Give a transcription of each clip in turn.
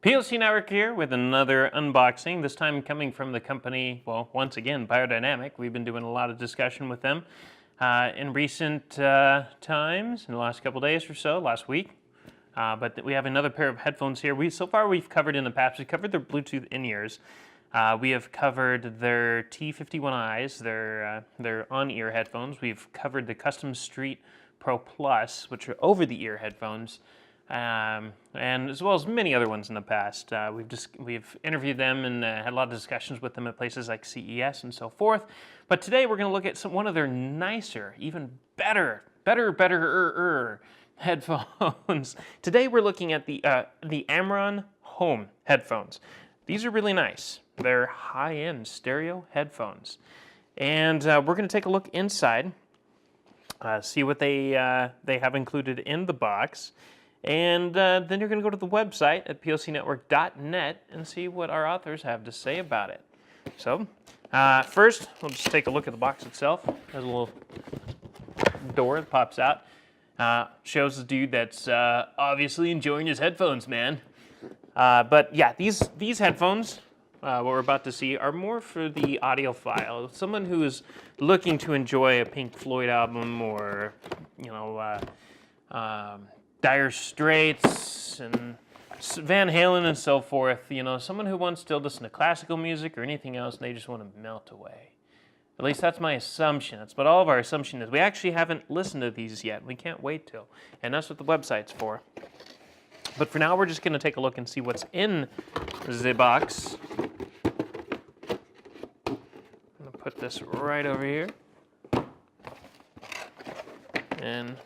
PLC Network here with another unboxing, this time coming from the company, well, once again, Beyerdynamic. We've been doing a lot of discussion with them in recent times, in the last couple days or so, last week. But we have another pair of headphones here. So far we've covered in the past, we covered their Bluetooth in-ears. We have covered their T51Is, their on-ear headphones. We've covered the Custom Street Pro Plus, which are over-the-ear headphones. And as well as many other ones in the past. We've interviewed them and had a lot of discussions with them at places like CES and so forth. But today we're going to look at one of their nicer, even better headphones. Today we're looking at the Amiron Home headphones. These are really nice. They're high-end stereo headphones, and we're going to take a look inside, see what they have included in the box. And then you're going to go to the website at plcnetwork.net and see what our authors have to say about it. So, first, we'll just take a look at the box itself. There's a little door that pops out. Shows the dude that's obviously enjoying his headphones, man. But yeah, these headphones, what we're about to see, are more for the audiophile. Someone who is looking to enjoy a Pink Floyd album or, you know, Dire Straits and Van Halen and so forth, you know, someone who wants to listen to classical music or anything else and they just want to melt away. At least that's my assumption. That's what all of our assumption is. We actually haven't listened to these yet. We can't wait to. And that's what the website's for. But for now, we're just going to take a look and see what's in the box. I'm going to put this right over here. And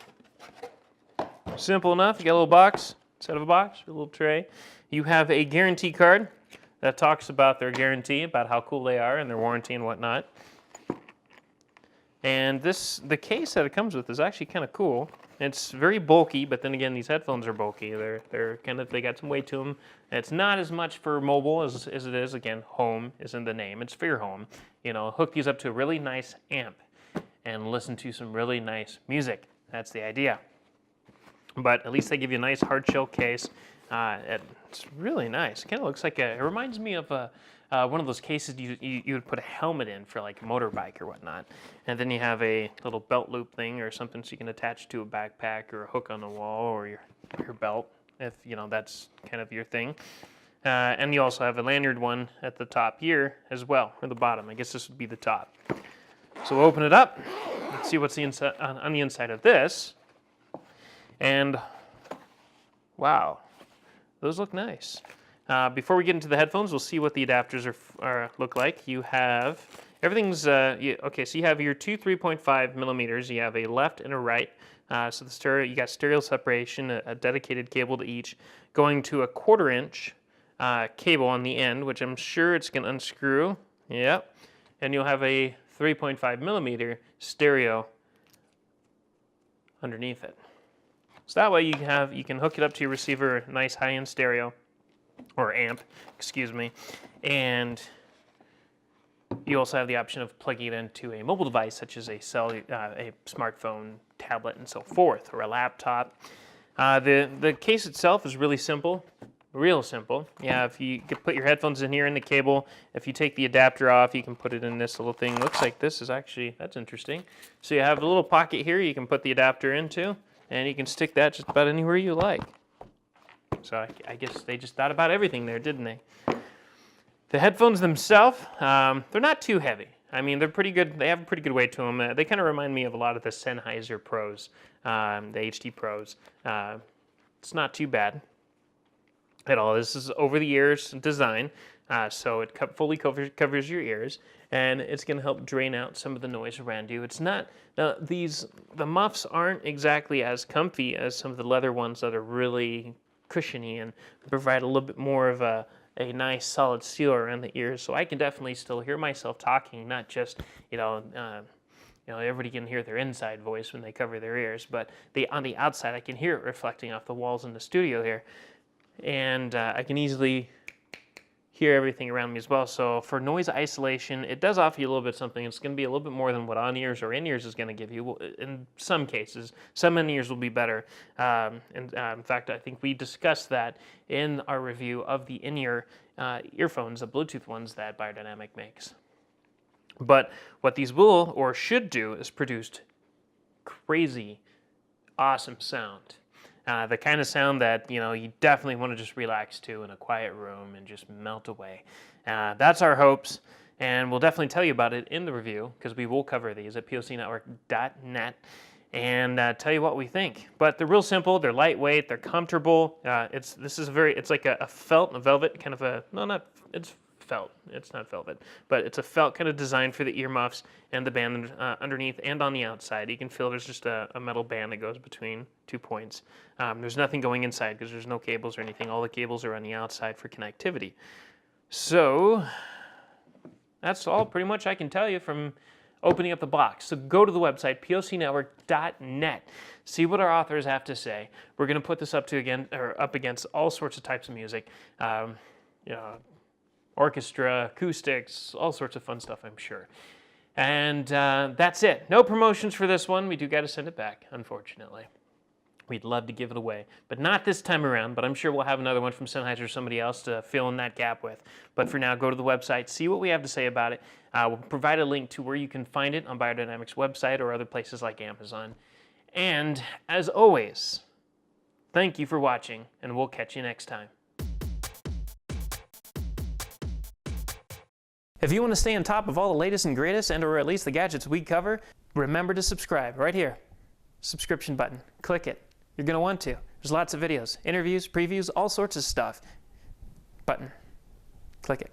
simple enough. You got a little box, instead of a box, a little tray. You have a guarantee card that talks about their guarantee, about how cool they are and their warranty and whatnot. And the case that it comes with is actually kind of cool. It's very bulky, but then again, these headphones are bulky. They got some weight to them. It's not as much for mobile as it is, again, home is in the name. It's for your home. You know, hook these up to a really nice amp and listen to some really nice music. That's the idea. But at least they give you a nice hard shell case. It's really nice. It kind of looks like it reminds me of one of those cases you would put a helmet in for like a motorbike or whatnot. And then you have a little belt loop thing or something so you can attach to a backpack or a hook on the wall or your belt if, you know, that's kind of your thing. And you also have a lanyard one at the top here as well, or the bottom. I guess this would be the top. So we'll open it up. Let's see what's on the inside of this. And wow, those look nice. Before we get into the headphones, we'll see what the adapters look like. You have everything's okay. So you have your two 3.5 millimeters. You have a left and a right. So the stereo, you got stereo separation, a dedicated cable to each, going to a 1/4 inch cable on the end, which I'm sure it's going to unscrew. Yep, and you'll have a 3.5 millimeter stereo underneath it. So that way you can hook it up to your receiver, nice high-end stereo, or amp, excuse me, and you also have the option of plugging it into a mobile device such as a smartphone, tablet, and so forth, or a laptop. The case itself is really simple, real simple. Yeah, if you could put your headphones in here in the cable, if you take the adapter off, you can put it in this little thing. Looks like this is actually, that's interesting. So you have a little pocket here you can put the adapter into, and you can stick that just about anywhere you like. So I guess they just thought about everything there, didn't they? The headphones themselves, they're not too heavy. I mean, they're pretty good. They have a pretty good weight to them. They kind of remind me of a lot of the Sennheiser Pros, the HD Pros. It's not too bad at all. This is over-the-ears design, so it fully covers your ears, and it's going to help drain out some of the noise around you. It's not, the muffs aren't exactly as comfy as some of the leather ones that are really cushiony and provide a little bit more of a nice solid seal around the ears. So I can definitely still hear myself talking, not just, everybody can hear their inside voice when they cover their ears, but on the outside I can hear it reflecting off the walls in the studio here. And I can easily hear everything around me as well. So for noise isolation, it does offer you a little bit something. It's going to be a little bit more than what on-ears or in-ears is going to give you. In some cases, some in-ears will be better. In fact, I think we discussed that in our review of the in-ear earphones, the Bluetooth ones that Beyerdynamic makes. But what these will or should do is produce crazy, awesome sound. The kind of sound that, you know, you definitely want to just relax to in a quiet room and just melt away. That's our hopes, and we'll definitely tell you about it in the review, because we will cover these at POCnetwork.net and tell you what we think. But they're real simple, they're lightweight, they're comfortable. It's like a felt, a velvet kind of a, no, not, it's felt. It's not velvet, but it's a felt kind of design for the earmuffs and the band underneath and on the outside. You can feel there's just a metal band that goes between 2 points. There's nothing going inside because there's no cables or anything. All the cables are on the outside for connectivity. So that's all pretty much I can tell you from opening up the box. So go to the website, POCnetwork.net. See what our authors have to say. We're going to put this up against all sorts of types of music. Orchestra, acoustics, all sorts of fun stuff, I'm sure. And that's it. No promotions for this one. We do got to send it back, unfortunately. We'd love to give it away, but not this time around. But I'm sure we'll have another one from Sennheiser or somebody else to fill in that gap with. But for now, go to the website, see what we have to say about it. We'll provide a link to where you can find it on Beyerdynamic's website or other places like Amazon. And as always, thank you for watching, and we'll catch you next time. If you want to stay on top of all the latest and greatest, and or at least the gadgets we cover, remember to subscribe right here. Subscription button. Click it. You're going to want to. There's lots of videos, interviews, previews, all sorts of stuff. Button. Click it.